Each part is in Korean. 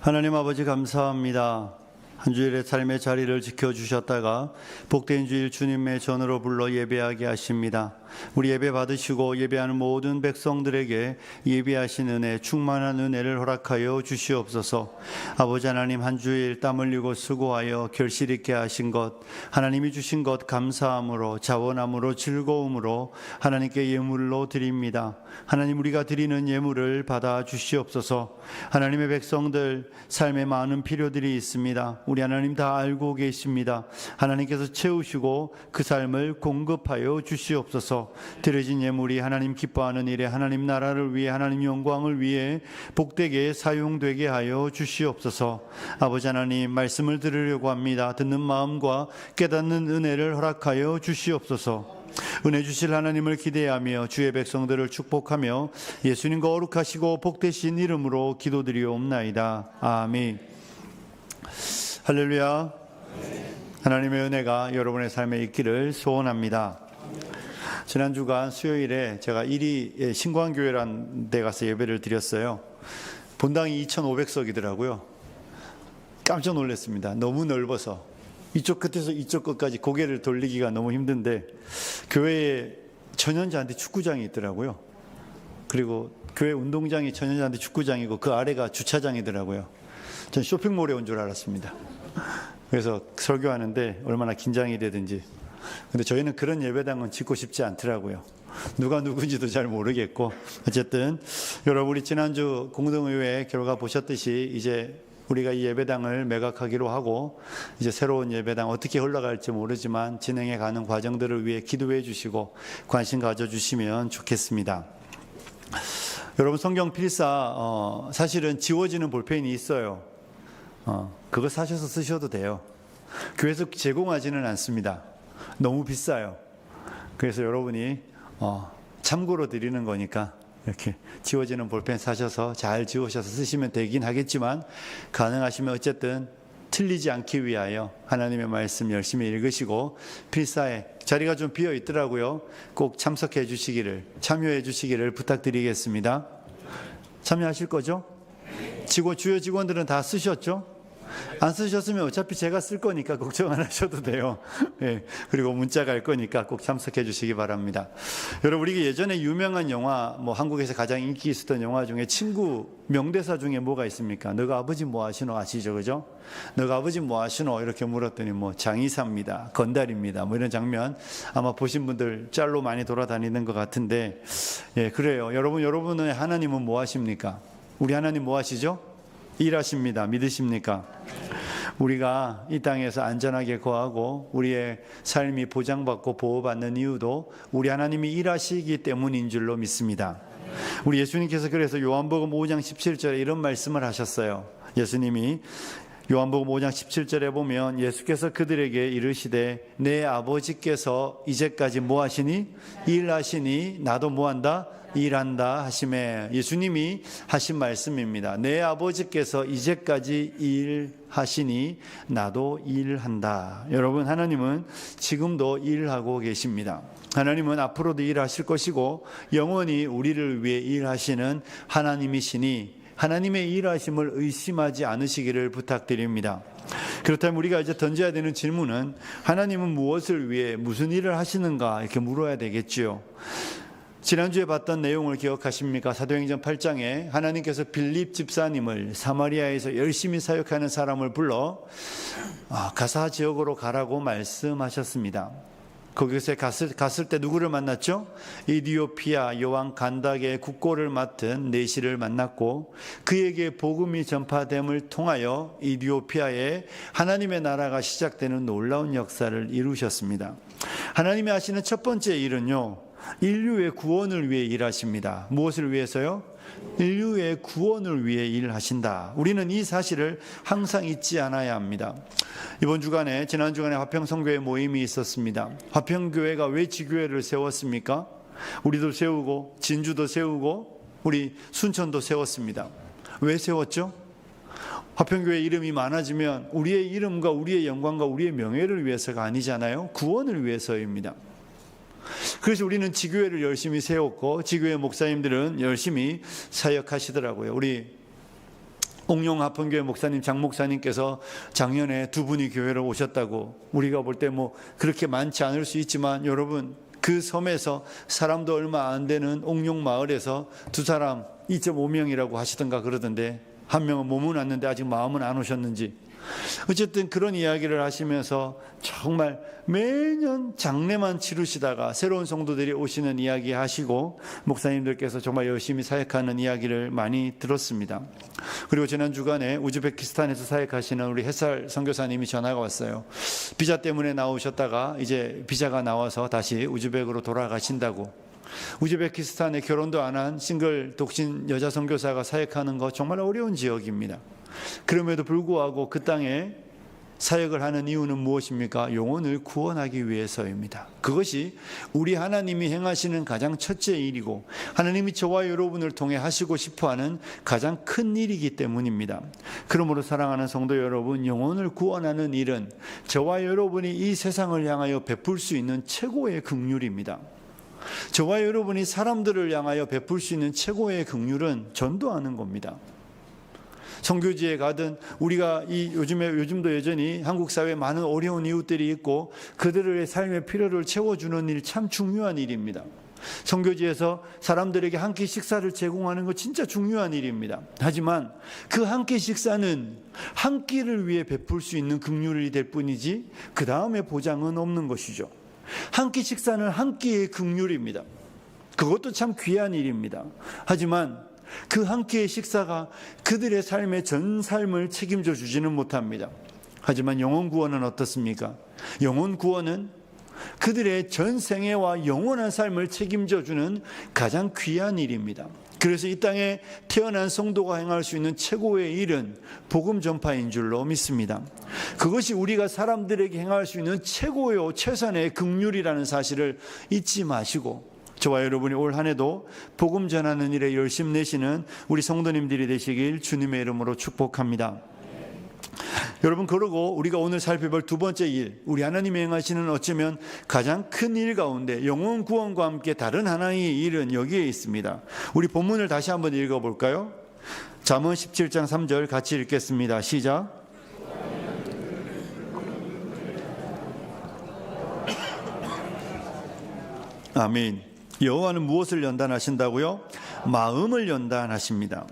하나님 아버지 감사합니다. 한 주일의 삶의 자리를 지켜주셨다가 복된 주일 주님의 전으로 불러 예배하게 하십니다. 우리 예배 받으시고 예배하는 모든 백성들에게 예배하신 은혜, 충만한 은혜를 허락하여 주시옵소서. 아버지 하나님, 한 주일 땀 흘리고 수고하여 결실 있게 하신 것, 하나님이 주신 것 감사함으로, 자원함으로, 즐거움으로 하나님께 예물로 드립니다. 하나님, 우리가 드리는 예물을 받아 주시옵소서. 하나님의 백성들 삶에 많은 필요들이 있습니다. 우리 하나님 다 알고 계십니다. 하나님께서 채우시고 그 삶을 공급하여 주시옵소서. 드려진 예물이 하나님 기뻐하는 일에, 하나님 나라를 위해, 하나님 영광을 위해 복되게 사용되게 하여 주시옵소서. 아버지 하나님, 말씀을 들으려고 합니다. 듣는 마음과 깨닫는 은혜를 허락하여 주시옵소서. 은혜 주실 하나님을 기대하며 주의 백성들을 축복하며 예수님 거룩하시고 복되신 이름으로 기도드리옵나이다. 아멘. 할렐루야. 하나님의 은혜가 여러분의 삶에 있기를 소원합니다. 지난 주간 수요일에 제가 1위 신광교회라는 데 가서 예배를 드렸어요. 본당이 2,500석이더라고요. 깜짝 놀랐습니다. 너무 넓어서 이쪽 끝에서 이쪽 끝까지 고개를 돌리기가 너무 힘든데, 교회에 천연잔디 축구장이 있더라고요. 그리고 교회 운동장이 천연잔디 축구장이고 그 아래가 주차장이더라고요. 전 쇼핑몰에 온 줄 알았습니다. 그래서 설교하는데 얼마나 긴장이 되든지. 근데 저희는 그런 예배당은 짓고 싶지 않더라고요. 누가 누군지도 잘 모르겠고. 어쨌든 여러분, 우리 지난주 공동의회 결과 보셨듯이 이제 우리가 이 예배당을 매각하기로 하고, 이제 새로운 예배당 어떻게 흘러갈지 모르지만 진행해 가는 과정들을 위해 기도해 주시고 관심 가져주시면 좋겠습니다. 여러분, 성경 필사 사실은 지워지는 볼펜이 있어요. 그거 사셔서 쓰셔도 돼요. 교회에서 제공하지는 않습니다. 너무 비싸요. 그래서 여러분이 참고로 드리는 거니까 이렇게 지워지는 볼펜 사셔서 잘 지우셔서 쓰시면 되긴 하겠지만, 가능하시면 어쨌든 틀리지 않기 위하여 하나님의 말씀 열심히 읽으시고, 필사에 자리가 좀 비어 있더라고요. 꼭 참석해 주시기를, 참여해 주시기를 부탁드리겠습니다. 참여하실 거죠? 주요 직원들은 다 쓰셨죠? 안 쓰셨으면 어차피 제가 쓸 거니까 걱정 안 하셔도 돼요. 예, 그리고 문자 갈 거니까 꼭 참석해 주시기 바랍니다. 여러분, 우리 예전에 유명한 영화, 한국에서 가장 인기 있었던 영화 중에 친구 명대사 중에 뭐가 있습니까? 너가 아버지 뭐 하시노 아시죠? 그죠? 너가 아버지 뭐 하시노? 이렇게 물었더니 장의사입니다, 건달입니다, 이런 장면 아마 보신 분들 짤로 많이 돌아다니는 것 같은데, 예, 그래요. 여러분의 하나님은 뭐 하십니까? 우리 하나님 뭐 하시죠? 일하십니다. 믿으십니까? 우리가 이 땅에서 안전하게 거하고 우리의 삶이 보장받고 보호받는 이유도 우리 하나님이 일하시기 때문인 줄로 믿습니다. 우리 예수님께서 그래서 요한복음 5장 17절에 이런 말씀을 하셨어요. 예수님이 요한복음 5장 17절에 보면 예수께서 그들에게 이르시되 내 아버지께서 이제까지 뭐 하시니? 일하시니 나도 뭐 한다? 일한다 하시매. 예수님이 하신 말씀입니다. 내 아버지께서 이제까지 일하시니 나도 일한다. 여러분, 하나님은 지금도 일하고 계십니다. 하나님은 앞으로도 일하실 것이고 영원히 우리를 위해 일하시는 하나님이시니 하나님의 일하심을 의심하지 않으시기를 부탁드립니다. 그렇다면 우리가 이제 던져야 되는 질문은, 하나님은 무엇을 위해 무슨 일을 하시는가, 이렇게 물어야 되겠지요. 지난주에 봤던 내용을 기억하십니까? 사도행전 8장에 하나님께서 빌립 집사님을 사마리아에서 열심히 사역하는 사람을 불러 가사 지역으로 가라고 말씀하셨습니다. 거기서 갔을 때 누구를 만났죠? 이디오피아 여왕 간닥의 국고를 맡은 내시를 만났고, 그에게 복음이 전파됨을 통하여 이디오피아에 하나님의 나라가 시작되는 놀라운 역사를 이루셨습니다. 하나님이 하시는 첫 번째 일은요, 인류의 구원을 위해 일하십니다. 무엇을 위해서요? 인류의 구원을 위해 일하신다. 우리는 이 사실을 항상 잊지 않아야 합니다. 지난 주간에 화평성교회 모임이 있었습니다. 화평교회가 왜 지교회를 세웠습니까? 우리도 세우고 진주도 세우고 우리 순천도 세웠습니다. 왜 세웠죠? 화평교회 이름이 많아지면 우리의 이름과 우리의 영광과 우리의 명예를 위해서가 아니잖아요. 구원을 위해서입니다. 그래서 우리는 지교회를 열심히 세웠고 지교회 목사님들은 열심히 사역하시더라고요. 우리 옥룡 하평교회 목사님, 장 목사님께서 작년에 두 분이 교회로 오셨다고, 우리가 볼 때 뭐 그렇게 많지 않을 수 있지만 여러분, 그 섬에서 사람도 얼마 안 되는 옥룡 마을에서 두 사람 2.5명이라고 하시던가 그러던데, 한 명은 몸은 왔는데 아직 마음은 안 오셨는지, 어쨌든 그런 이야기를 하시면서 정말 매년 장례만 치르시다가 새로운 성도들이 오시는 이야기 하시고, 목사님들께서 정말 열심히 사역하는 이야기를 많이 들었습니다. 그리고 지난 주간에 우즈베키스탄에서 사역하시는 우리 햇살 선교사님이 전화가 왔어요. 비자 때문에 나오셨다가 이제 비자가 나와서 다시 우즈벡으로 돌아가신다고. 우즈베키스탄에 결혼도 안 한 싱글 독신 여자 선교사가 사역하는 거 정말 어려운 지역입니다. 그럼에도 불구하고 그 땅에 사역을 하는 이유는 무엇입니까? 영혼을 구원하기 위해서입니다. 그것이 우리 하나님이 행하시는 가장 첫째 일이고, 하나님이 저와 여러분을 통해 하시고 싶어하는 가장 큰 일이기 때문입니다. 그러므로 사랑하는 성도 여러분, 영혼을 구원하는 일은 저와 여러분이 이 세상을 향하여 베풀 수 있는 최고의 긍휼입니다. 저와 여러분이 사람들을 향하여 베풀 수 있는 최고의 긍휼은 전도하는 겁니다. 선교지에 가든, 우리가 요즘도 여전히 한국 사회에 많은 어려운 이웃들이 있고 그들의 삶의 필요를 채워주는 일, 참 중요한 일입니다. 선교지에서 사람들에게 한 끼 식사를 제공하는 거 진짜 중요한 일입니다. 하지만 그 한 끼 식사는 한 끼를 위해 베풀 수 있는 긍휼이 될 뿐이지 그 다음에 보장은 없는 것이죠. 한 끼 식사는 한 끼의 긍휼입니다. 그것도 참 귀한 일입니다. 하지만 그 한 끼의 식사가 그들의 삶의 전 삶을 책임져 주지는 못합니다. 하지만 영혼 구원은 어떻습니까? 영혼 구원은 그들의 전 생애와 영원한 삶을 책임져 주는 가장 귀한 일입니다. 그래서 이 땅에 태어난 성도가 행할 수 있는 최고의 일은 복음 전파인 줄로 믿습니다. 그것이 우리가 사람들에게 행할 수 있는 최고요 최선의 긍휼이라는 사실을 잊지 마시고, 저와 여러분이 올 한 해도 복음 전하는 일에 열심 내시는 우리 성도님들이 되시길 주님의 이름으로 축복합니다. 여러분, 그러고 우리가 오늘 살펴볼 두 번째 일, 우리 하나님이 행하시는 어쩌면 가장 큰 일 가운데 영혼 구원과 함께 다른 하나의 일은 여기에 있습니다. 우리 본문을 다시 한번 읽어볼까요? 잠언 17장 3절 같이 읽겠습니다. 시작. 아멘. 여호와는 무엇을 연단하신다고요? 마음을 연단하십니다.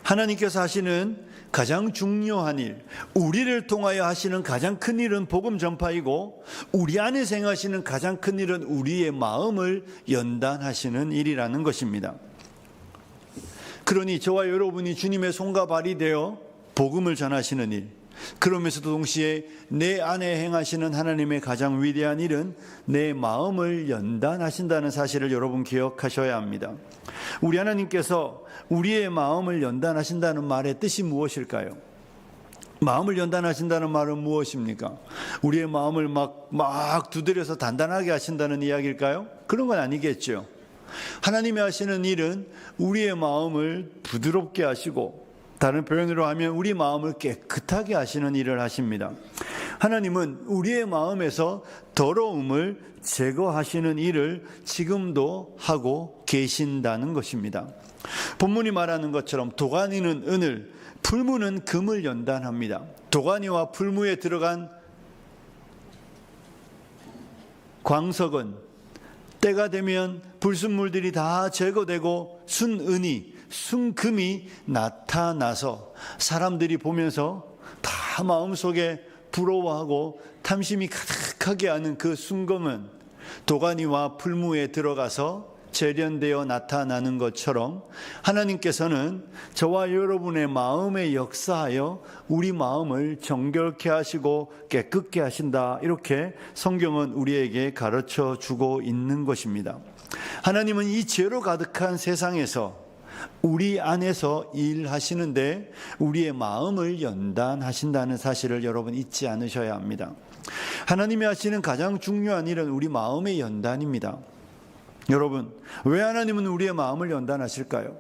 하나님께서 하시는 가장 중요한 일, 우리를 통하여 하시는 가장 큰 일은 복음 전파이고, 우리 안에서 행하시는 가장 큰 일은 우리의 마음을 연단하시는 일이라는 것입니다. 그러니 저와 여러분이 주님의 손과 발이 되어 복음을 전하시는 일, 그러면서도 동시에 내 안에 행하시는 하나님의 가장 위대한 일은 내 마음을 연단하신다는 사실을 여러분 기억하셔야 합니다. 우리 하나님께서 우리의 마음을 연단하신다는 말의 뜻이 무엇일까요? 마음을 연단하신다는 말은 무엇입니까? 우리의 마음을 막 두드려서 단단하게 하신다는 이야기일까요? 그런 건 아니겠죠. 하나님이 하시는 일은 우리의 마음을 부드럽게 하시고, 다른 표현으로 하면 우리 마음을 깨끗하게 하시는 일을 하십니다. 하나님은 우리의 마음에서 더러움을 제거하시는 일을 지금도 하고 계신다는 것입니다. 본문이 말하는 것처럼 도가니는 은을, 풀무는 금을 연단합니다. 도가니와 풀무에 들어간 광석은 때가 되면 불순물들이 다 제거되고 순은이, 순금이 나타나서 사람들이 보면서 다 마음속에 부러워하고 탐심이 가득하게 하는 그 순금은 도가니와 풀무에 들어가서 재련되어 나타나는 것처럼, 하나님께서는 저와 여러분의 마음에 역사하여 우리 마음을 정결케 하시고 깨끗게 하신다, 이렇게 성경은 우리에게 가르쳐 주고 있는 것입니다. 하나님은 이 죄로 가득한 세상에서 우리 안에서 일하시는데 우리의 마음을 연단하신다는 사실을 여러분 잊지 않으셔야 합니다. 하나님이 하시는 가장 중요한 일은 우리 마음의 연단입니다. 여러분, 왜 하나님은 우리의 마음을 연단하실까요?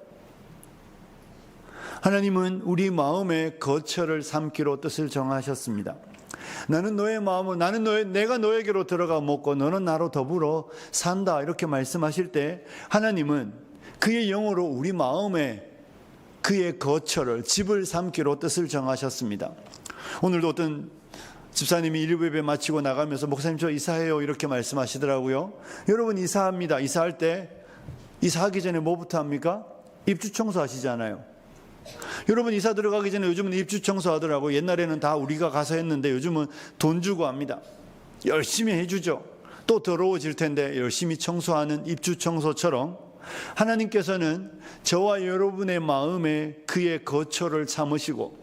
하나님은 우리 마음의 거처를 삼기로 뜻을 정하셨습니다. 나는 너의 마음을, 내가 너에게로 들어가 먹고 너는 나로 더불어 산다, 이렇게 말씀하실 때 하나님은 그의 영으로 우리 마음에 그의 거처를, 집을 삼기로 뜻을 정하셨습니다. 오늘도 어떤 집사님이 일부 예배 마치고 나가면서 목사님 저 이사해요 이렇게 말씀하시더라고요. 여러분 이사합니다. 이사할 때 이사하기 전에 뭐부터 합니까? 입주 청소하시잖아요. 여러분 이사 들어가기 전에 요즘은 입주 청소하더라고요. 옛날에는 다 우리가 가서 했는데 요즘은 돈 주고 합니다. 열심히 해주죠. 또 더러워질 텐데 열심히 청소하는 입주 청소처럼 하나님께서는 저와 여러분의 마음에 그의 거처를 삼으시고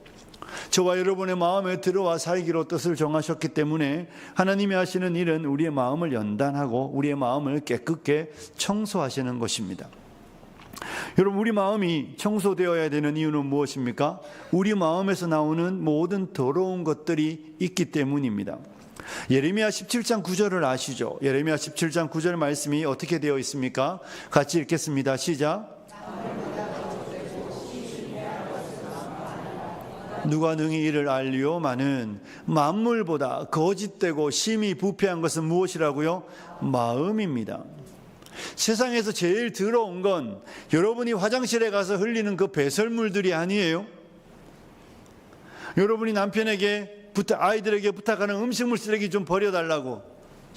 저와 여러분의 마음에 들어와 살기로 뜻을 정하셨기 때문에 하나님이 하시는 일은 우리의 마음을 연단하고 우리의 마음을 깨끗게 청소하시는 것입니다. 여러분 우리 마음이 청소되어야 되는 이유는 무엇입니까? 우리 마음에서 나오는 모든 더러운 것들이 있기 때문입니다. 예레미야 17장 9절을 아시죠? 예레미야 17장 9절 말씀이 어떻게 되어 있습니까? 같이 읽겠습니다. 시작. 누가 능히 이를 알리오마는 만물보다 거짓되고 심히 부패한 것은 무엇이라고요? 마음입니다. 세상에서 제일 더러운 건 여러분이 화장실에 가서 흘리는 그 배설물들이 아니에요. 여러분이 남편에게 아이들에게 부탁하는 음식물 쓰레기 좀 버려달라고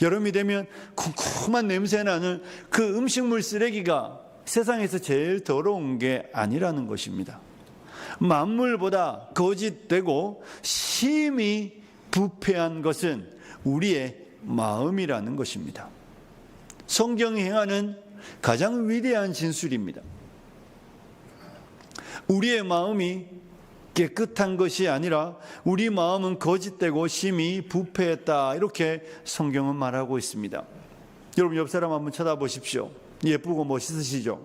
여름이 되면 쿰쿰한 냄새 나는 그 음식물 쓰레기가 세상에서 제일 더러운 게 아니라는 것입니다. 만물보다 거짓되고 심히 부패한 것은 우리의 마음이라는 것입니다. 성경이 행하는 가장 위대한 진술입니다. 우리의 마음이 깨끗한 것이 아니라 우리 마음은 거짓되고 심히 부패했다, 이렇게 성경은 말하고 있습니다. 여러분 옆 사람 한번 쳐다보십시오. 예쁘고 멋있으시죠?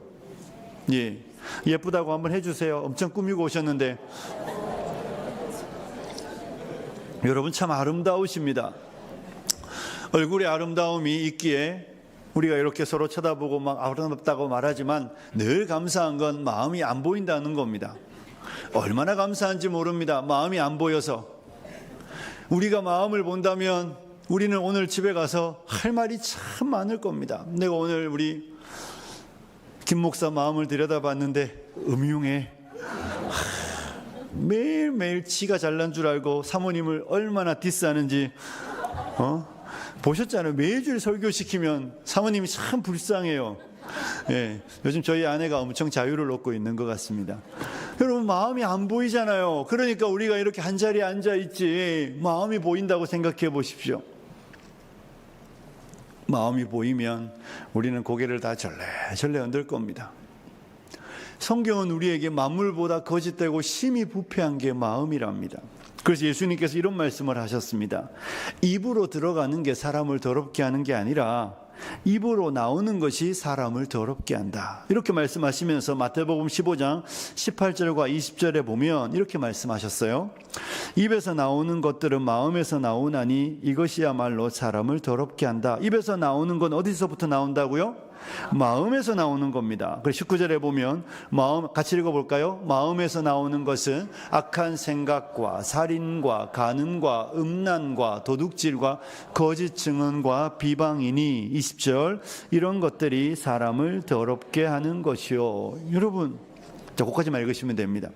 예, 예쁘다고 한번 해주세요. 엄청 꾸미고 오셨는데 여러분 참 아름다우십니다. 얼굴에 아름다움이 있기에 우리가 이렇게 서로 쳐다보고 막 아름답다고 말하지만 늘 감사한 건 마음이 안 보인다는 겁니다. 얼마나 감사한지 모릅니다. 마음이 안 보여서. 우리가 마음을 본다면 우리는 오늘 집에 가서 할 말이 참 많을 겁니다. 내가 오늘 우리 김 목사 마음을 들여다봤는데 음흉해. 매일매일 지가 잘난 줄 알고 사모님을 얼마나 디스하는지 보셨잖아요. 매일 설교시키면 사모님이 참 불쌍해요. 예, 요즘 저희 아내가 엄청 자유를 얻고 있는 것 같습니다. 여러분 마음이 안 보이잖아요. 그러니까 우리가 이렇게 한자리에 앉아있지 마음이 보인다고 생각해 보십시오. 마음이 보이면 우리는 고개를 다 절레절레 흔들 겁니다. 성경은 우리에게 만물보다 거짓되고 심히 부패한 게 마음이랍니다. 그래서 예수님께서 이런 말씀을 하셨습니다. 입으로 들어가는 게 사람을 더럽게 하는 게 아니라 입으로 나오는 것이 사람을 더럽게 한다, 이렇게 말씀하시면서 마태복음 15장 18절과 20절에 보면 이렇게 말씀하셨어요. 입에서 나오는 것들은 마음에서 나오나니 이것이야말로 사람을 더럽게 한다. 입에서 나오는 건 어디서부터 나온다고요? 마음에서 나오는 겁니다. 그래서 19절에 보면 마음, 같이 읽어볼까요? 마음에서 나오는 것은 악한 생각과 살인과 간음과 음란과 도둑질과 거짓 증언과 비방이니 20절 이런 것들이 사람을 더럽게 하는 것이요. 여러분 자, 거기까지만 읽으시면 됩니다.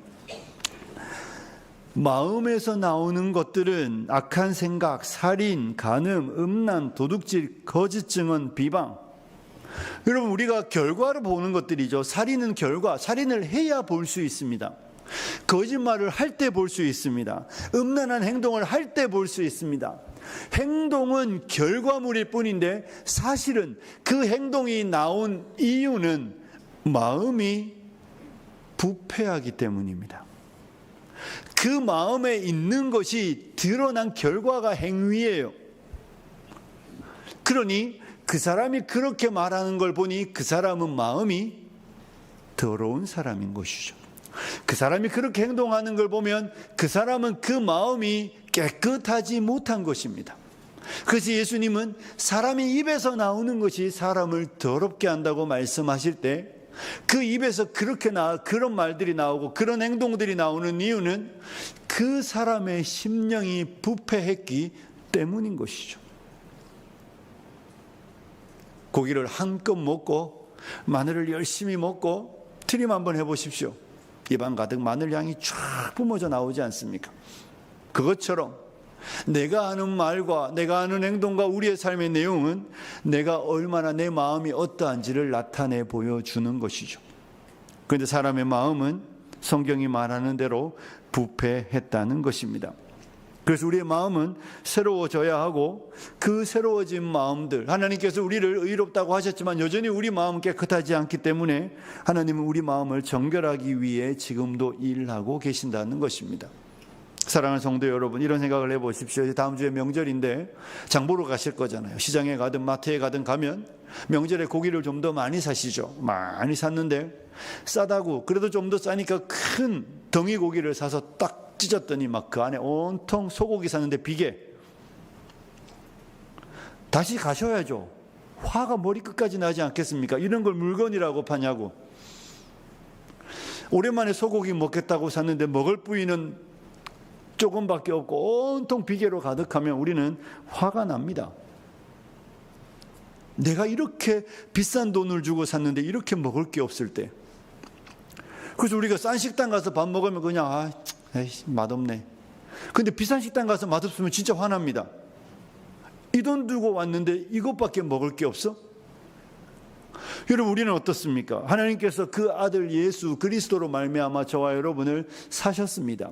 마음에서 나오는 것들은 악한 생각, 살인, 간음, 음란, 도둑질, 거짓 증언, 비방. 여러분 우리가 결과를 보는 것들이죠. 살인은 결과, 살인을 해야 볼 수 있습니다. 거짓말을 할 때 볼 수 있습니다. 음란한 행동을 할 때 볼 수 있습니다. 행동은 결과물일 뿐인데 사실은 그 행동이 나온 이유는 마음이 부패하기 때문입니다. 그 마음에 있는 것이 드러난 결과가 행위예요. 그러니 그 사람이 그렇게 말하는 걸 보니 그 사람은 마음이 더러운 사람인 것이죠. 그 사람이 그렇게 행동하는 걸 보면 그 사람은 그 마음이 깨끗하지 못한 것입니다. 그래서 예수님은 사람이 입에서 나오는 것이 사람을 더럽게 한다고 말씀하실 때 그 입에서 그런 말들이 나오고 그런 행동들이 나오는 이유는 그 사람의 심령이 부패했기 때문인 것이죠. 고기를 한껏 먹고 마늘을 열심히 먹고 트림 한번 해보십시오. 입안 가득 마늘 향이 쫙 뿜어져 나오지 않습니까? 그것처럼 내가 하는 말과 내가 하는 행동과 우리의 삶의 내용은 내가 얼마나 내 마음이 어떠한지를 나타내 보여주는 것이죠. 그런데 사람의 마음은 성경이 말하는 대로 부패했다는 것입니다. 그래서 우리의 마음은 새로워져야 하고, 그 새로워진 마음들, 하나님께서 우리를 의롭다고 하셨지만 여전히 우리 마음은 깨끗하지 않기 때문에 하나님은 우리 마음을 정결하기 위해 지금도 일하고 계신다는 것입니다. 사랑하는 성도 여러분, 이런 생각을 해보십시오. 다음 주에 명절인데 장 보러 가실 거잖아요. 시장에 가든 마트에 가든 가면 명절에 고기를 좀 더 많이 사시죠. 많이 샀는데 싸다고, 그래도 좀 더 싸니까 큰 덩이 고기를 사서 딱 찢었더니 막 그 안에 온통 소고기 샀는데 비계. 다시 가셔야죠. 화가 머리끝까지 나지 않겠습니까? 이런 걸 물건이라고 파냐고. 오랜만에 소고기 먹겠다고 샀는데 먹을 부위는 조금밖에 없고 온통 비계로 가득하면 우리는 화가 납니다. 내가 이렇게 비싼 돈을 주고 샀는데 이렇게 먹을 게 없을 때. 그래서 우리가 싼 식당 가서 밥 먹으면 그냥 에이씨, 맛없네. 근데 비싼 식당 가서 맛없으면 진짜 화납니다. 이 돈 두고 왔는데 이것밖에 먹을 게 없어? 여러분, 우리는 어떻습니까? 하나님께서 그 아들 예수 그리스도로 말미암아 저와 여러분을 사셨습니다.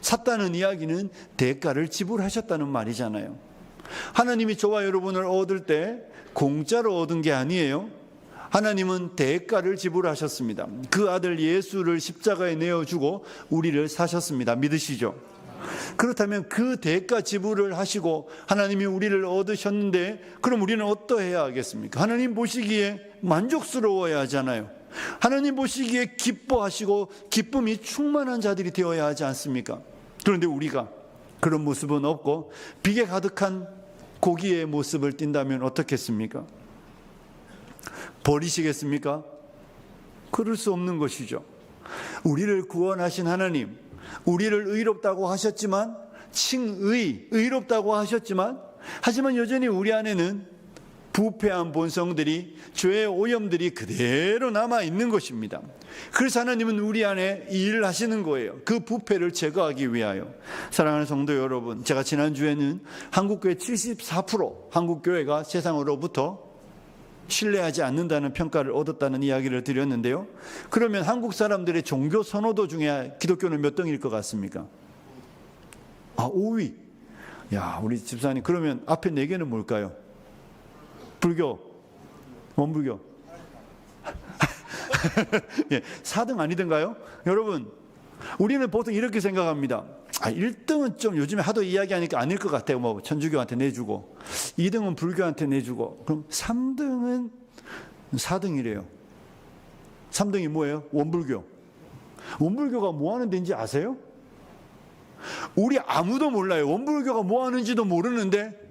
샀다는 이야기는 대가를 지불하셨다는 말이잖아요. 하나님이 저와 여러분을 얻을 때 공짜로 얻은 게 아니에요. 하나님은 대가를 지불하셨습니다. 그 아들 예수를 십자가에 내어주고 우리를 사셨습니다. 믿으시죠? 그렇다면 그 대가 지불을 하시고 하나님이 우리를 얻으셨는데, 그럼 우리는 어떠해야 하겠습니까? 하나님 보시기에 만족스러워야 하잖아요. 하나님 보시기에 기뻐하시고 기쁨이 충만한 자들이 되어야 하지 않습니까? 그런데 우리가 그런 모습은 없고 비계 가득한 고기의 모습을 띈다면 어떻겠습니까? 버리시겠습니까? 그럴 수 없는 것이죠. 우리를 구원하신 하나님, 우리를 의롭다고 하셨지만, 의롭다고 하셨지만, 하지만 여전히 우리 안에는 부패한 본성들이, 죄의 오염들이 그대로 남아있는 것입니다. 그래서 하나님은 우리 안에 일을 하시는 거예요. 그 부패를 제거하기 위하여. 사랑하는 성도 여러분, 제가 지난주에는 한국교회 74% 한국교회가 세상으로부터 신뢰하지 않는다는 평가를 얻었다는 이야기를 드렸는데요. 그러면 한국 사람들의 종교 선호도 중에 기독교는 몇 등일 것 같습니까? 5위. 야, 우리 집사님, 그러면 앞에 4개는 뭘까요? 불교, 원불교. 예, 4등 아니던가요? 여러분, 우리는 보통 이렇게 생각합니다. 1등은 좀 요즘에 하도 이야기하니까 아닐 것 같아요. 뭐 천주교한테 내주고, 2등은 불교한테 내주고, 그럼 3등은 4등이래요. 3등이 뭐예요? 원불교. 원불교가 뭐 하는 데인지 아세요? 우리 아무도 몰라요. 원불교가 뭐 하는지도 모르는데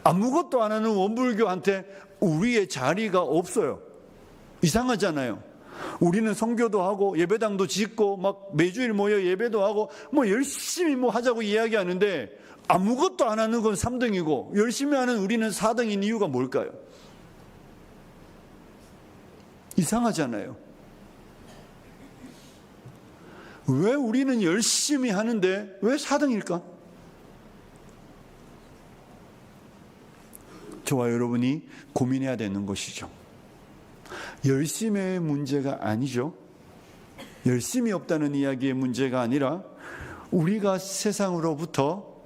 아무것도 안 하는 원불교한테 우리의 자리가 없어요. 이상하잖아요. 우리는 선교도 하고 예배당도 짓고 막 매주일 모여 예배도 하고 뭐 열심히 뭐 하자고 이야기하는데 아무것도 안 하는 건 3등이고 열심히 하는 우리는 4등인 이유가 뭘까요? 이상하잖아요. 왜 우리는 열심히 하는데 왜 4등일까? 저와 여러분이 고민해야 되는 것이죠. 열심의 문제가 아니죠. 열심이 없다는 이야기의 문제가 아니라 우리가 세상으로부터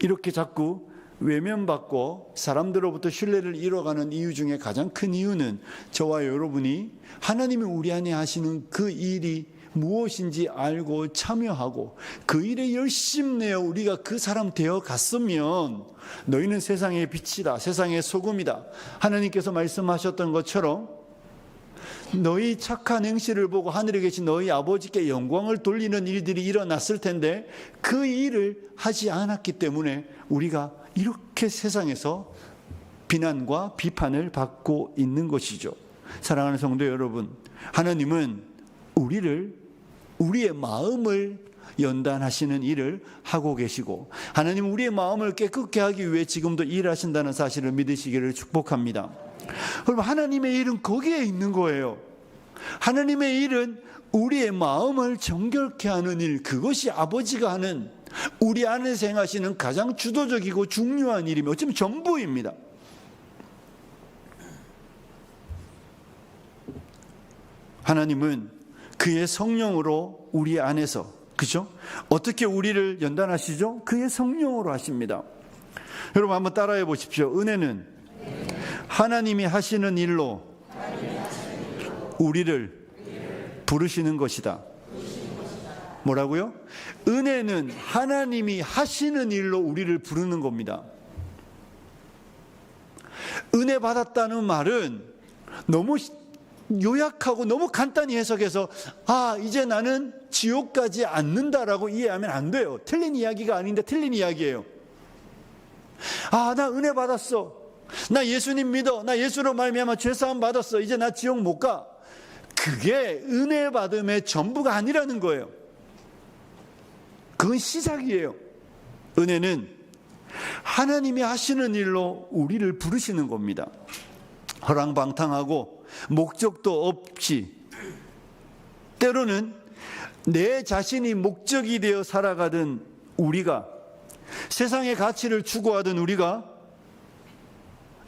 이렇게 자꾸 외면받고 사람들로부터 신뢰를 잃어가는 이유 중에 가장 큰 이유는 저와 여러분이 하나님이 우리 안에 하시는 그 일이 무엇인지 알고 참여하고 그 일에 열심 내어 우리가 그 사람 되어 갔으면 너희는 세상의 빛이다, 세상의 소금이다. 하나님께서 말씀하셨던 것처럼 너희 착한 행실을 보고 하늘에 계신 너희 아버지께 영광을 돌리는 일들이 일어났을 텐데 그 일을 하지 않았기 때문에 우리가 이렇게 세상에서 비난과 비판을 받고 있는 것이죠. 사랑하는 성도 여러분, 하나님은 우리의 마음을 연단하시는 일을 하고 계시고 하나님은 우리의 마음을 깨끗게 하기 위해 지금도 일하신다는 사실을 믿으시기를 축복합니다. 그럼 하나님의 일은 거기에 있는 거예요. 하나님의 일은 우리의 마음을 정결케 하는 일, 그것이 아버지가 하는, 우리 안에서 행하시는 가장 주도적이고 중요한 일이며 어쩌면 전부입니다. 하나님은 그의 성령으로 우리 안에서, 그죠? 어떻게 우리를 연단하시죠? 그의 성령으로 하십니다. 여러분 한번 따라해 보십시오. 은혜는 하나님이 하시는 일로 우리를 부르시는 것이다. 뭐라고요? 은혜는 하나님이 하시는 일로 우리를 부르는 겁니다. 은혜 받았다는 말은 너무 요약하고 너무 간단히 해석해서 이제 나는 지옥 가지 않는다라고 이해하면 안 돼요. 틀린 이야기가 아닌데 틀린 이야기예요. 나 은혜 받았어. 나 예수님 믿어. 나 예수로 말미암아 죄사함 받았어. 이제 나 지옥 못 가. 그게 은혜 받음의 전부가 아니라는 거예요. 그건 시작이에요. 은혜는 하나님이 하시는 일로 우리를 부르시는 겁니다. 허랑방탕하고 목적도 없이, 때로는 내 자신이 목적이 되어 살아가던 우리가, 세상의 가치를 추구하던 우리가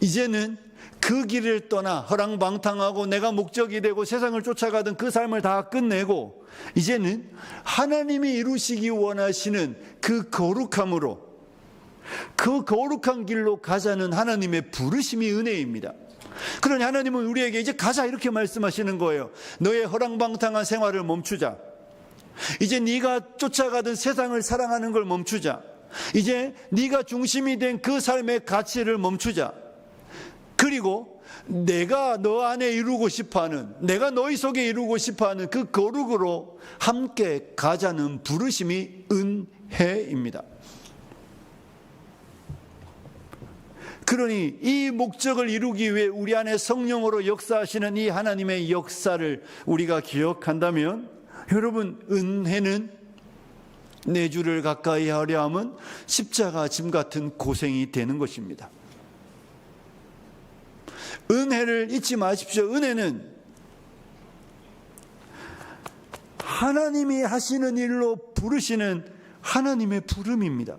이제는 그 길을 떠나 허랑방탕하고 내가 목적이 되고 세상을 쫓아가던 그 삶을 다 끝내고 이제는 하나님이 이루시기 원하시는 그 거룩함으로, 그 거룩한 길로 가자는 하나님의 부르심이 은혜입니다. 그러니 하나님은 우리에게 이제 가자 이렇게 말씀하시는 거예요. 너의 허랑방탕한 생활을 멈추자. 이제 네가 쫓아가던 세상을 사랑하는 걸 멈추자. 이제 네가 중심이 된 그 삶의 가치를 멈추자. 그리고 내가 너 안에 이루고 싶어하는, 내가 너희 속에 이루고 싶어하는 그 거룩으로 함께 가자는 부르심이 은혜입니다. 그러니 이 목적을 이루기 위해 우리 안에 성령으로 역사하시는 이 하나님의 역사를 우리가 기억한다면, 여러분, 은혜는 내 주를 가까이 하려 함은 십자가 짐 같은 고생이 되는 것입니다. 은혜를 잊지 마십시오. 은혜는 하나님이 하시는 일로 부르시는 하나님의 부름입니다.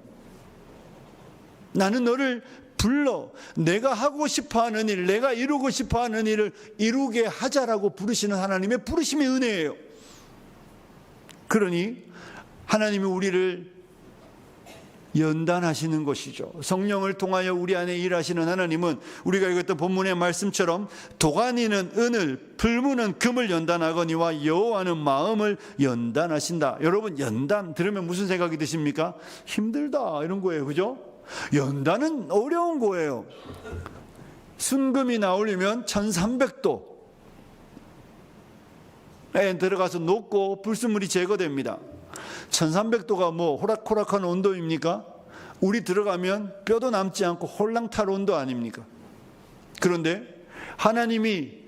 나는 너를 불러 내가 하고 싶어하는 일, 내가 이루고 싶어하는 일을 이루게 하자라고 부르시는 하나님의 부르심이 은혜예요. 그러니 하나님이 우리를 연단하시는 것이죠. 성령을 통하여 우리 안에 일하시는 하나님은 우리가 읽었던 본문의 말씀처럼 도가니는 은을, 불문은 금을 연단하거니와 여호와는 마음을 연단하신다. 여러분, 연단 들으면 무슨 생각이 드십니까? 힘들다 이런 거예요. 그죠? 연단은 어려운 거예요. 순금이 나오려면 1300도에 들어가서 녹고 불순물이 제거됩니다. 1300도가 뭐 호락호락한 온도입니까? 우리 들어가면 뼈도 남지 않고 홀랑탈 온도 아닙니까? 그런데 하나님이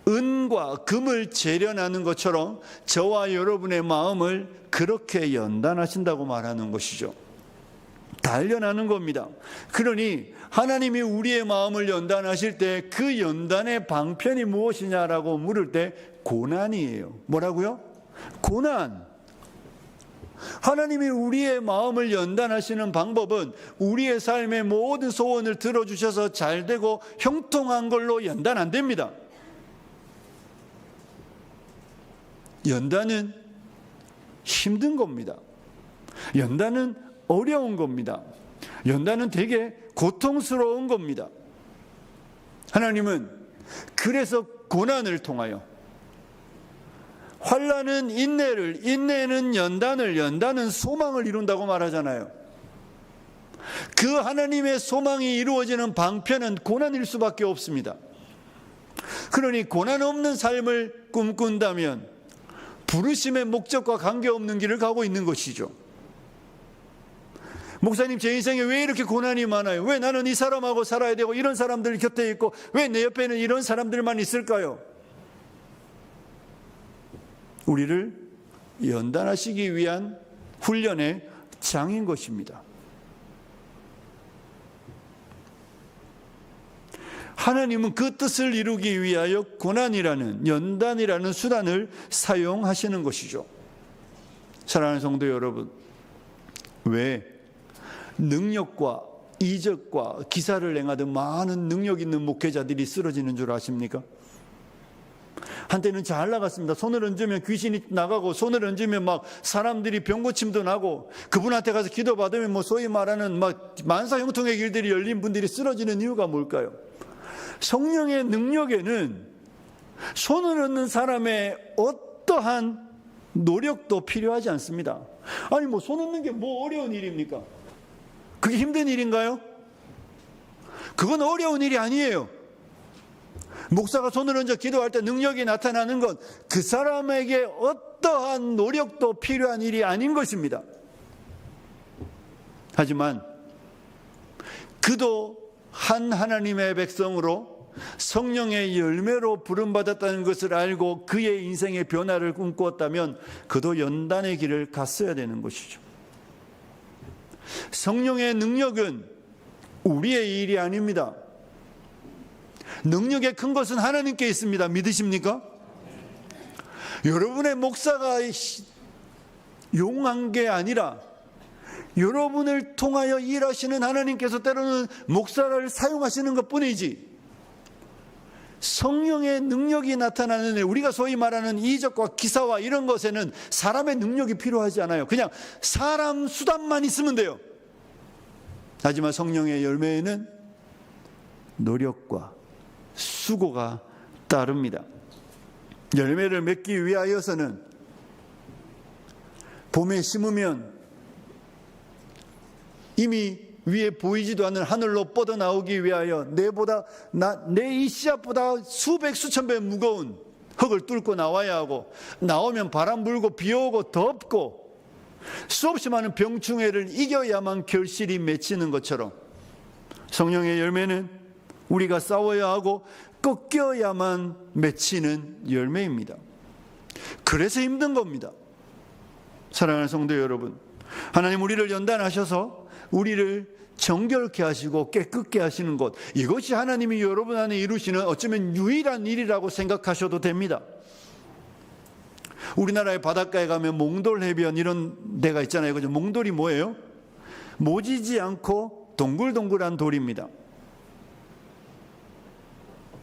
은과 금을 재련하는 것처럼 저와 여러분의 마음을 그렇게 연단하신다고 말하는 것이죠. 단련하는 겁니다. 그러니 하나님이 우리의 마음을 연단하실 때 그 연단의 방편이 무엇이냐라고 물을 때 고난이에요. 뭐라고요? 고난. 하나님이 우리의 마음을 연단하시는 방법은 우리의 삶의 모든 소원을 들어주셔서 잘되고 형통한 걸로 연단 안 됩니다. 연단은 힘든 겁니다. 연단은 어려운 겁니다. 연단은 되게 고통스러운 겁니다. 하나님은 그래서 고난을 통하여, 환난은 인내를, 인내는 연단을, 연단은 소망을 이룬다고 말하잖아요. 그 하나님의 소망이 이루어지는 방편은 고난일 수밖에 없습니다. 그러니 고난 없는 삶을 꿈꾼다면 부르심의 목적과 관계없는 길을 가고 있는 것이죠. 목사님, 제 인생에 왜 이렇게 고난이 많아요? 왜 나는 이 사람하고 살아야 되고 이런 사람들 곁에 있고 왜 내 옆에는 이런 사람들만 있을까요? 우리를 연단하시기 위한 훈련의 장인 것입니다. 하나님은 그 뜻을 이루기 위하여 고난이라는, 연단이라는 수단을 사용하시는 것이죠. 사랑하는 성도 여러분, 왜 능력과 이적과 기사를 행하던 많은 능력 있는 목회자들이 쓰러지는 줄 아십니까? 한때는 잘 나갔습니다. 손을 얹으면 귀신이 나가고, 손을 얹으면 막 사람들이 병고침도 나고, 그분한테 가서 기도받으면 뭐 소위 말하는 막 만사형통의 길들이 열린 분들이 쓰러지는 이유가 뭘까요? 성령의 능력에는 손을 얹는 사람의 어떠한 노력도 필요하지 않습니다. 아니 뭐 손 얹는 게 뭐 어려운 일입니까? 그게 힘든 일인가요? 그건 어려운 일이 아니에요. 목사가 손을 얹어 기도할 때 능력이 나타나는 건 그 사람에게 어떠한 노력도 필요한 일이 아닌 것입니다. 하지만 그도 한 하나님의 백성으로 성령의 열매로 부름받았다는 것을 알고 그의 인생의 변화를 꿈꾸었다면 그도 연단의 길을 갔어야 되는 것이죠. 성령의 능력은 우리의 일이 아닙니다. 능력의 큰 것은 하나님께 있습니다. 믿으십니까? 여러분의 목사가 용한 게 아니라 여러분을 통하여 일하시는 하나님께서 때로는 목사를 사용하시는 것뿐이지, 성령의 능력이 나타나는 일, 우리가 소위 말하는 이적과 기사와 이런 것에는 사람의 능력이 필요하지 않아요. 그냥 사람 수단만 있으면 돼요. 하지만 성령의 열매에는 노력과 수고가 따릅니다. 열매를 맺기 위하여서는 봄에 심으면 이미 위에 보이지도 않는 하늘로 뻗어나오기 위하여 내 이 씨앗보다 수백 수천 배 무거운 흙을 뚫고 나와야 하고, 나오면 바람 불고 비 오고 덥고 수없이 많은 병충해를 이겨야만 결실이 맺히는 것처럼 성령의 열매는 우리가 싸워야 하고 꺾여야만 맺히는 열매입니다. 그래서 힘든 겁니다. 사랑하는 성도 여러분, 하나님 우리를 연단하셔서 우리를 정결케 하시고 깨끗게 하시는 것, 이것이 하나님이 여러분 안에 이루시는 어쩌면 유일한 일이라고 생각하셔도 됩니다. 우리나라의 바닷가에 가면 몽돌 해변 이런 데가 있잖아요. 그죠? 몽돌이 뭐예요? 모지지 않고 동글동글한 돌입니다.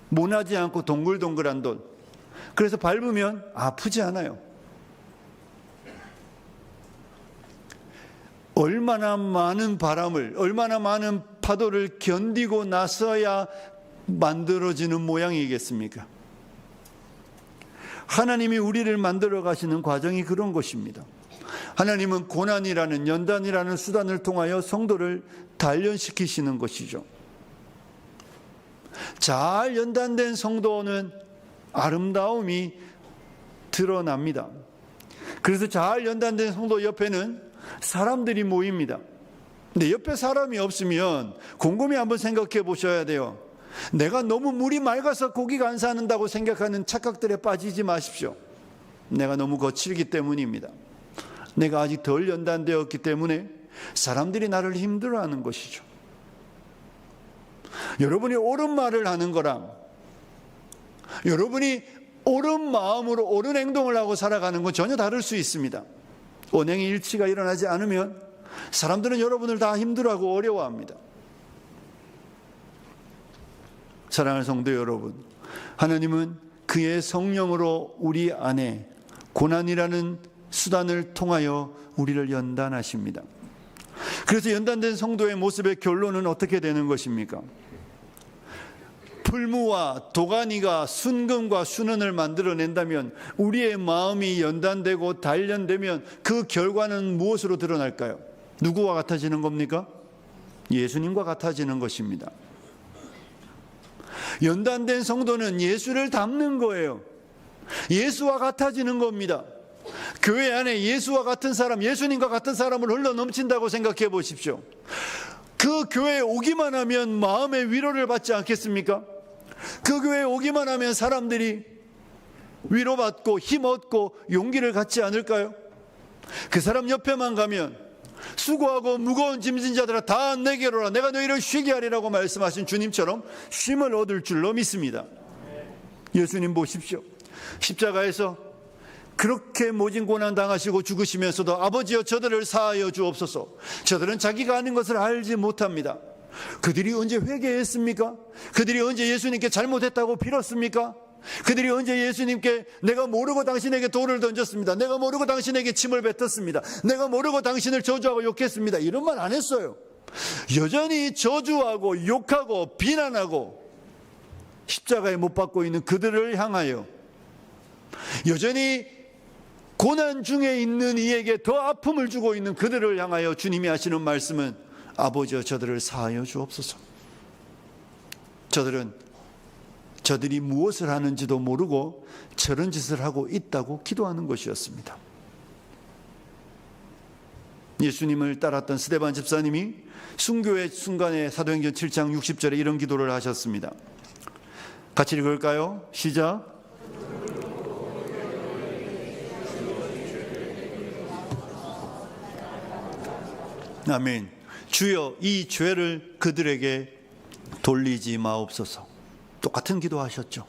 모나지 않고 동글동글한 돌. 그래서 밟으면 아프지 않아요. 얼마나 많은 바람을, 얼마나 많은 파도를 견디고 나서야 만들어지는 모양이겠습니까? 하나님이 우리를 만들어 가시는 과정이 그런 것입니다. 하나님은 고난이라는, 연단이라는 수단을 통하여 성도를 단련시키시는 것이죠. 잘 연단된 성도는 아름다움이 드러납니다. 그래서 잘 연단된 성도 옆에는 사람들이 모입니다. 근데 옆에 사람이 없으면 곰곰이 한번 생각해 보셔야 돼요. 내가 너무 물이 맑아서 고기가 안 사는다고 생각하는 착각들에 빠지지 마십시오. 내가 너무 거칠기 때문입니다. 내가 아직 덜 연단되었기 때문에 사람들이 나를 힘들어하는 것이죠. 여러분이 옳은 말을 하는 거랑 여러분이 옳은 마음으로 옳은 행동을 하고 살아가는 건 전혀 다를 수 있습니다. 언행의 일치가 일어나지 않으면 사람들은 여러분을 다 힘들어하고 어려워합니다. 사랑하는 성도 여러분, 하나님은 그의 성령으로 우리 안에 고난이라는 수단을 통하여 우리를 연단하십니다. 그래서 연단된 성도의 모습의 결론은 어떻게 되는 것입니까? 풀무와 도가니가 순금과 순은을 만들어낸다면, 우리의 마음이 연단되고 단련되면 그 결과는 무엇으로 드러날까요? 누구와 같아지는 겁니까? 예수님과 같아지는 것입니다. 연단된 성도는 예수를 닮는 거예요. 예수와 같아지는 겁니다. 교회 안에 예수와 같은 사람, 예수님과 같은 사람을 흘러 넘친다고 생각해 보십시오. 그 교회에 오기만 하면 마음의 위로를 받지 않겠습니까? 그 교회에 오기만 하면 사람들이 위로받고 힘 얻고 용기를 갖지 않을까요? 그 사람 옆에만 가면 수고하고 무거운 짐진 자들아 다 내게로 오라. 내가 너희를 쉬게 하리라고 말씀하신 주님처럼 쉼을 얻을 줄로 믿습니다. 예수님 보십시오. 십자가에서 그렇게 모진 고난 당하시고 죽으시면서도 아버지여 저들을 사하여 주옵소서. 저들은 자기가 아는 것을 알지 못합니다. 그들이 언제 회개했습니까? 그들이 언제 예수님께 잘못했다고 빌었습니까? 그들이 언제 예수님께 내가 모르고 당신에게 돌을 던졌습니다. 내가 모르고 당신에게 침을 뱉었습니다. 내가 모르고 당신을 저주하고 욕했습니다. 이런 말 안 했어요. 여전히 저주하고 욕하고 비난하고 십자가에 못 박고 있는 그들을 향하여 여전히 고난 중에 있는 이에게 더 아픔을 주고 있는 그들을 향하여 주님이 하시는 말씀은 아버지여 저들을 사하여 주옵소서. 저들이 무엇을 하는지도 모르고 저런 짓을 하고 있다고 기도하는 것이었습니다. 예수님을 따랐던 스데반 집사님이 순교의 순간에 사도행전 7장 60절에 이런 기도를 하셨습니다. 같이 읽을까요? 시작. 아멘. 주여 이 죄를 그들에게 돌리지 마옵소서. 똑같은 기도하셨죠.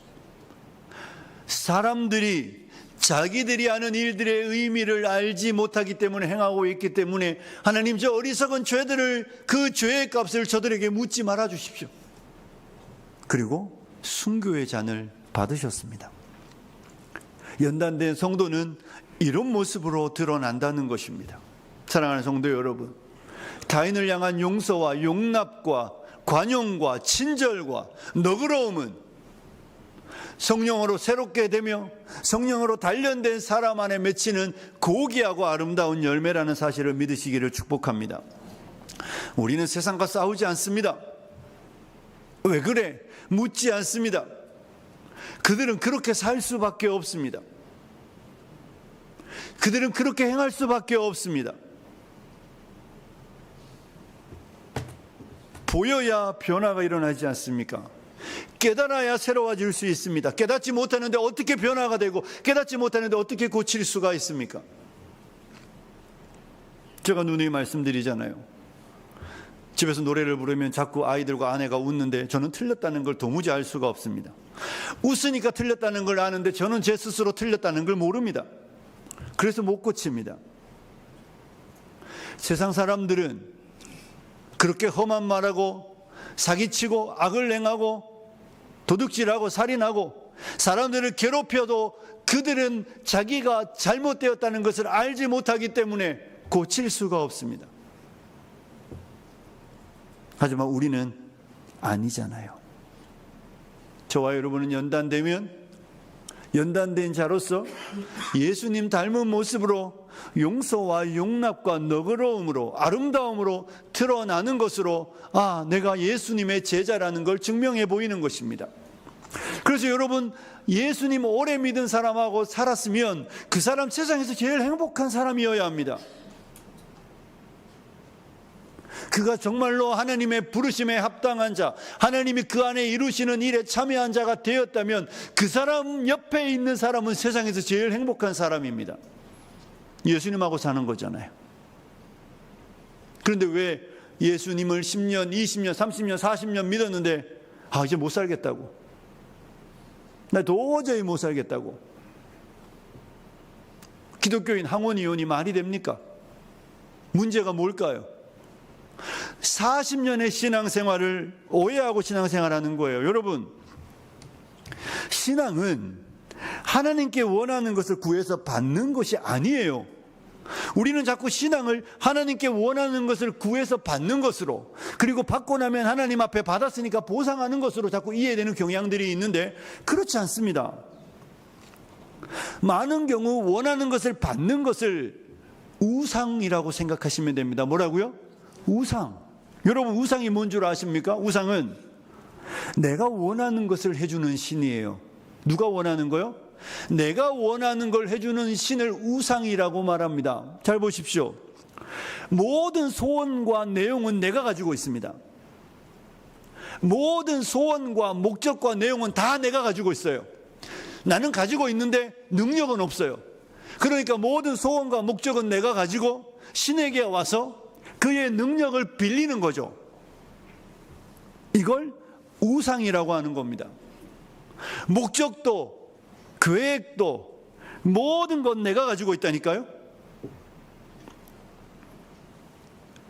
사람들이 자기들이 하는 일들의 의미를 알지 못하기 때문에 행하고 있기 때문에 하나님 저 어리석은 죄들을 그 죄의 값을 저들에게 묻지 말아 주십시오. 그리고 순교의 잔을 받으셨습니다. 연단된 성도는 이런 모습으로 드러난다는 것입니다. 사랑하는 성도 여러분, 타인을 향한 용서와 용납과 관용과 친절과 너그러움은 성령으로 새롭게 되며 성령으로 단련된 사람 안에 맺히는 고귀하고 아름다운 열매라는 사실을 믿으시기를 축복합니다. 우리는 세상과 싸우지 않습니다. 왜 그래? 묻지 않습니다. 그들은 그렇게 살 수밖에 없습니다. 그들은 그렇게 행할 수밖에 없습니다. 보여야 변화가 일어나지 않습니까? 깨달아야 새로워질 수 있습니다. 깨닫지 못하는데 어떻게 변화가 되고 깨닫지 못하는데 어떻게 고칠 수가 있습니까? 제가 누누이 말씀드리잖아요. 집에서 노래를 부르면 자꾸 아이들과 아내가 웃는데 저는 틀렸다는 걸 도무지 알 수가 없습니다. 웃으니까 틀렸다는 걸 아는데 저는 제 스스로 틀렸다는 걸 모릅니다. 그래서 못 고칩니다. 세상 사람들은 그렇게 험한 말하고 사기치고 악을 행하고 도둑질하고 살인하고 사람들을 괴롭혀도 그들은 자기가 잘못되었다는 것을 알지 못하기 때문에 고칠 수가 없습니다. 하지만 우리는 아니잖아요. 저와 여러분은 연단된 자로서 예수님 닮은 모습으로 용서와 용납과 너그러움으로 아름다움으로 드러나는 것으로 내가 예수님의 제자라는 걸 증명해 보이는 것입니다. 그래서 여러분 예수님 오래 믿은 사람하고 살았으면 그 사람 세상에서 제일 행복한 사람이어야 합니다. 그가 정말로 하나님의 부르심에 합당한 자, 하나님이 그 안에 이루시는 일에 참여한 자가 되었다면 그 사람 옆에 있는 사람은 세상에서 제일 행복한 사람입니다. 예수님하고 사는 거잖아요. 그런데 왜 예수님을 10년, 20년, 30년, 40년 믿었는데 이제 못 살겠다고, 나 도저히 못 살겠다고, 기독교인 항원이온이 말이 됩니까? 문제가 뭘까요? 40년의 신앙생활을 오해하고 신앙생활하는 거예요. 여러분, 신앙은 하나님께 원하는 것을 구해서 받는 것이 아니에요. 우리는 자꾸 신앙을 하나님께 원하는 것을 구해서 받는 것으로, 그리고 받고 나면 하나님 앞에 받았으니까 보상하는 것으로 자꾸 이해되는 경향들이 있는데 그렇지 않습니다. 많은 경우 원하는 것을 받는 것을 우상이라고 생각하시면 됩니다. 뭐라고요? 우상. 여러분 우상이 뭔 줄 아십니까? 우상은 내가 원하는 것을 해주는 신이에요. 누가 원하는 거요? 내가 원하는 걸 해주는 신을 우상이라고 말합니다. 잘 보십시오. 모든 소원과 내용은 내가 가지고 있습니다. 모든 소원과 목적과 내용은 다 내가 가지고 있어요. 나는 가지고 있는데 능력은 없어요. 그러니까 모든 소원과 목적은 내가 가지고 신에게 와서 그의 능력을 빌리는 거죠. 이걸 우상이라고 하는 겁니다. 목적도 계획도 모든 건 내가 가지고 있다니까요.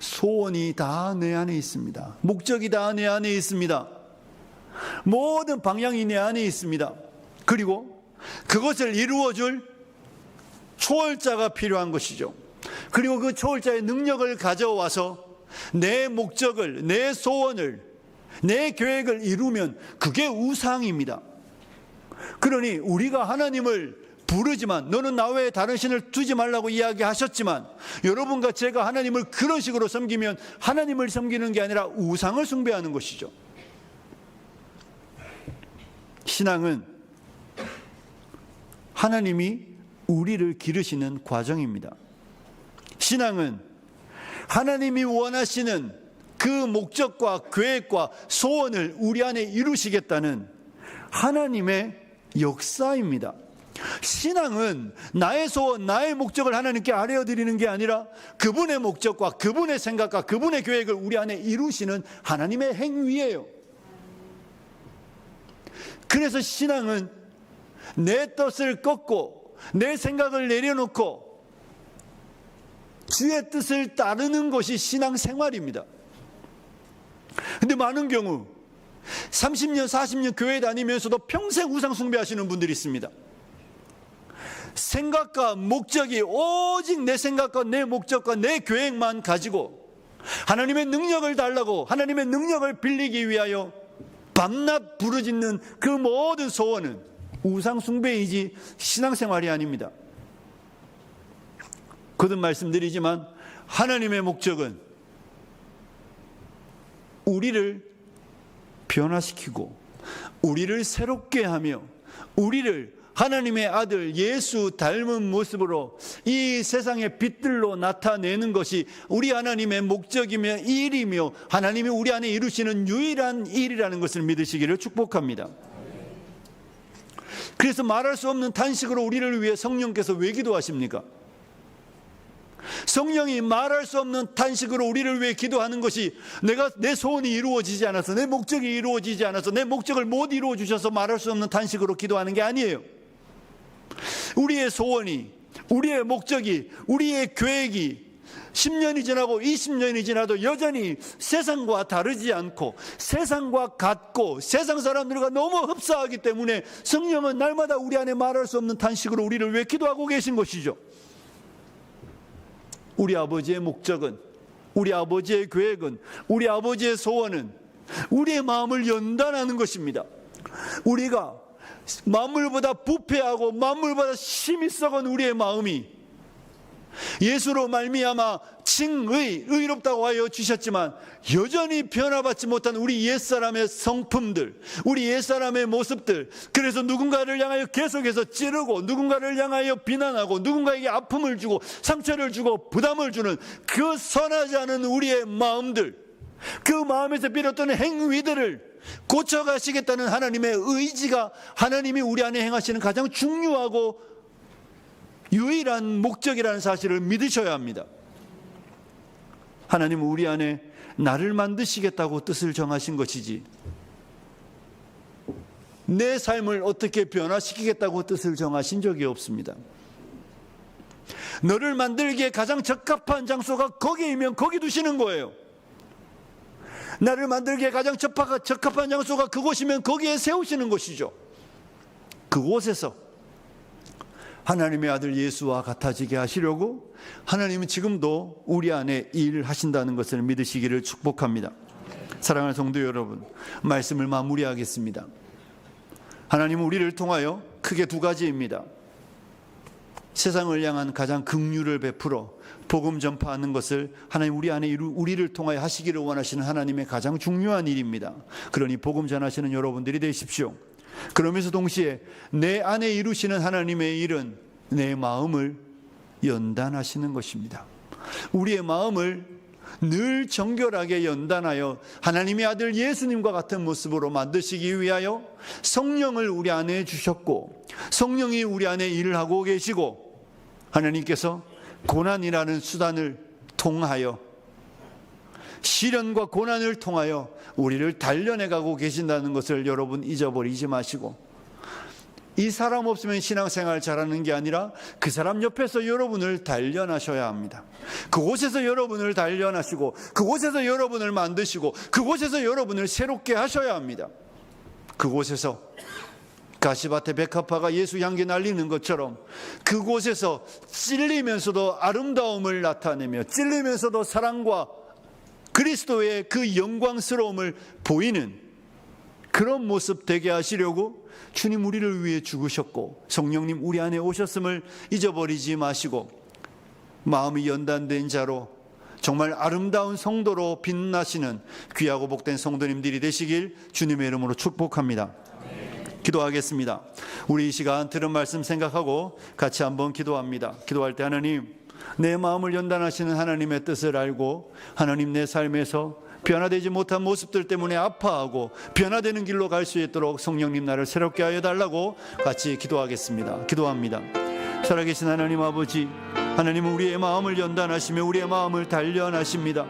소원이 다 내 안에 있습니다. 목적이 다 내 안에 있습니다. 모든 방향이 내 안에 있습니다. 그리고 그것을 이루어줄 초월자가 필요한 것이죠. 그리고 그 초월자의 능력을 가져와서 내 목적을, 내 소원을, 내 계획을 이루면 그게 우상입니다. 그러니 우리가 하나님을 부르지만, 너는 나 외에 다른 신을 두지 말라고 이야기하셨지만, 여러분과 제가 하나님을 그런 식으로 섬기면 하나님을 섬기는 게 아니라 우상을 숭배하는 것이죠. 신앙은 하나님이 우리를 기르시는 과정입니다. 신앙은 하나님이 원하시는 그 목적과 계획과 소원을 우리 안에 이루시겠다는 하나님의 역사입니다. 신앙은 나의 소원, 나의 목적을 하나님께 아뢰어드리는 게 아니라 그분의 목적과 그분의 생각과 그분의 계획을 우리 안에 이루시는 하나님의 행위예요. 그래서 신앙은 내 뜻을 꺾고 내 생각을 내려놓고 주의 뜻을 따르는 것이 신앙생활입니다. 근데 많은 경우 30년, 40년 교회 다니면서도 평생 우상 숭배하시는 분들이 있습니다. 생각과 목적이 오직 내 생각과 내 목적과 내 계획만 가지고 하나님의 능력을 달라고, 하나님의 능력을 빌리기 위하여 밤낮 부르짖는 그 모든 소원은 우상 숭배이지 신앙생활이 아닙니다. 거듭 말씀드리지만 하나님의 목적은 우리를 변화시키고 우리를 새롭게 하며 우리를 하나님의 아들 예수 닮은 모습으로 이 세상의 빛들로 나타내는 것이 우리 하나님의 목적이며 일이며 하나님이 우리 안에 이루시는 유일한 일이라는 것을 믿으시기를 축복합니다. 그래서 말할 수 없는 탄식으로 우리를 위해 성령께서 왜 기도하십니까? 성령이 말할 수 없는 탄식으로 우리를 위해 기도하는 것이 내 소원이 이루어지지 않아서, 내 목적이 이루어지지 않아서, 내 목적을 못 이루어 주셔서 말할 수 없는 탄식으로 기도하는 게 아니에요. 우리의 소원이, 우리의 목적이, 우리의 계획이 10년이 지나고 20년이 지나도 여전히 세상과 다르지 않고 세상과 같고 세상 사람들과 너무 흡사하기 때문에 성령은 날마다 우리 안에 말할 수 없는 탄식으로 우리를 왜 기도하고 계신 것이죠. 우리 아버지의 목적은, 우리 아버지의 계획은, 우리 아버지의 소원은 우리의 마음을 연단하는 것입니다. 우리가 만물보다 부패하고 만물보다 심히 썩은 우리의 마음이 예수로 말미암아 칭의, 의롭다고 하여 주셨지만 여전히 변화받지 못한 우리 옛사람의 성품들, 우리 옛사람의 모습들, 그래서 누군가를 향하여 계속해서 찌르고 누군가를 향하여 비난하고 누군가에게 아픔을 주고 상처를 주고 부담을 주는 그 선하지 않은 우리의 마음들, 그 마음에서 비롯되는 행위들을 고쳐가시겠다는 하나님의 의지가 하나님이 우리 안에 행하시는 가장 중요하고 유일한 목적이라는 사실을 믿으셔야 합니다. 하나님은 우리 안에 나를 만드시겠다고 뜻을 정하신 것이지 내 삶을 어떻게 변화시키겠다고 뜻을 정하신 적이 없습니다. 너를 만들기에 가장 적합한 장소가 거기이면 거기 두시는 거예요. 나를 만들기에 가장 적합한 장소가 그곳이면 거기에 세우시는 것이죠. 그곳에서 하나님의 아들 예수와 같아지게 하시려고 하나님은 지금도 우리 안에 일을 하신다는 것을 믿으시기를 축복합니다. 사랑하는 성도 여러분, 말씀을 마무리하겠습니다. 하나님은 우리를 통하여 크게 두 가지입니다. 세상을 향한 가장 긍휼을 베풀어 복음 전파하는 것을 하나님 우리 안에 우리를 통하여 하시기를 원하시는 하나님의 가장 중요한 일입니다. 그러니 복음 전하시는 여러분들이 되십시오. 그러면서 동시에 내 안에 이루시는 하나님의 일은 내 마음을 연단하시는 것입니다. 우리의 마음을 늘 정결하게 연단하여 하나님의 아들 예수님과 같은 모습으로 만드시기 위하여 성령을 우리 안에 주셨고 성령이 우리 안에 일을 하고 계시고 하나님께서 고난이라는 수단을 통하여 시련과 고난을 통하여 우리를 단련해 가고 계신다는 것을 여러분 잊어버리지 마시고, 이 사람 없으면 신앙생활 잘하는 게 아니라 그 사람 옆에서 여러분을 단련하셔야 합니다. 그곳에서 여러분을 단련하시고, 그곳에서 여러분을 만드시고, 그곳에서 여러분을 새롭게 하셔야 합니다. 그곳에서 가시밭에 백합화가 예수 향기 날리는 것처럼 그곳에서 찔리면서도 아름다움을 나타내며, 찔리면서도 사랑과 그리스도의 그 영광스러움을 보이는 그런 모습 되게 하시려고 주님 우리를 위해 죽으셨고, 성령님 우리 안에 오셨음을 잊어버리지 마시고, 마음이 연단된 자로 정말 아름다운 성도로 빛나시는 귀하고 복된 성도님들이 되시길 주님의 이름으로 축복합니다. 기도하겠습니다. 우리 이 시간 들은 말씀 생각하고 같이 한번 기도합니다. 기도할 때 하나님, 내 마음을 연단하시는 하나님의 뜻을 알고, 하나님 내 삶에서 변화되지 못한 모습들 때문에 아파하고 변화되는 길로 갈 수 있도록 성령님 나를 새롭게 하여 달라고 같이 기도하겠습니다. 기도합니다. 살아계신 하나님 아버지, 하나님은 우리의 마음을 연단하시며 우리의 마음을 단련하십니다.